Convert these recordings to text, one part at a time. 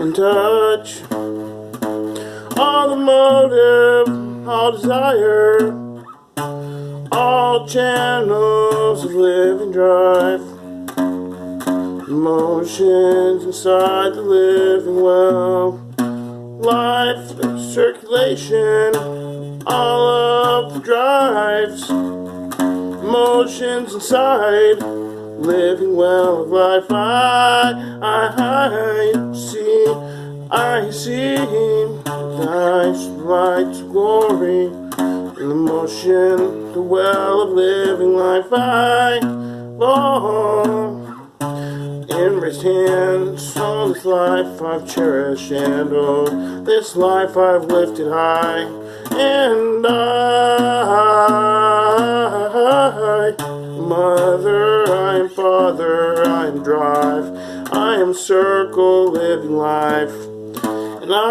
In touch, all the motive, all desire, all channels of living drive, emotions inside the living well, life circulation, all of the drives, emotions inside living well of life. I see life's light glory in the motion, the well of living life. I fall in raised hands, all this life I've cherished, and oh, this life I've lifted high, and I, mother, I am father, I am drive, I am circle, living life, and I,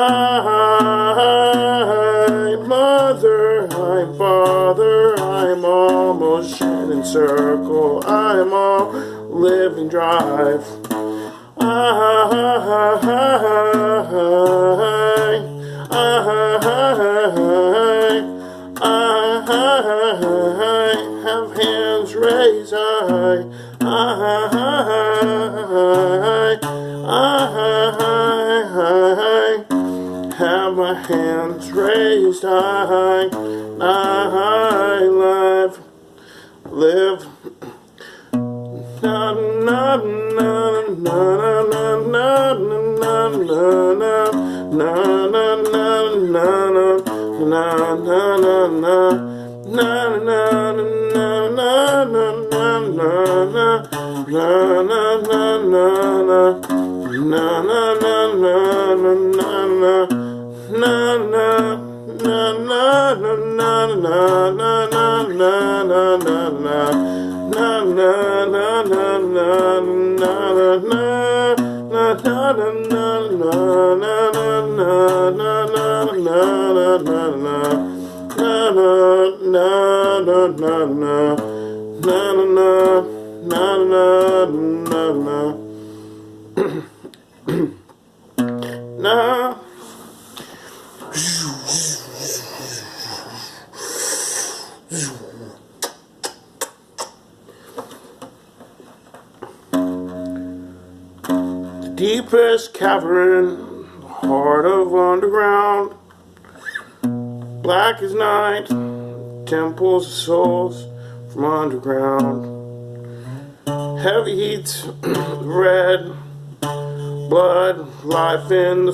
mother, I am father, I am all motion and circle, I am all living drive. I have hands raised high. I have my hands raised high. I live. Na na na na na na na na na The deepest cavern, the heart of underground, black as night, temples of souls from underground, heavy heat, red blood, life in the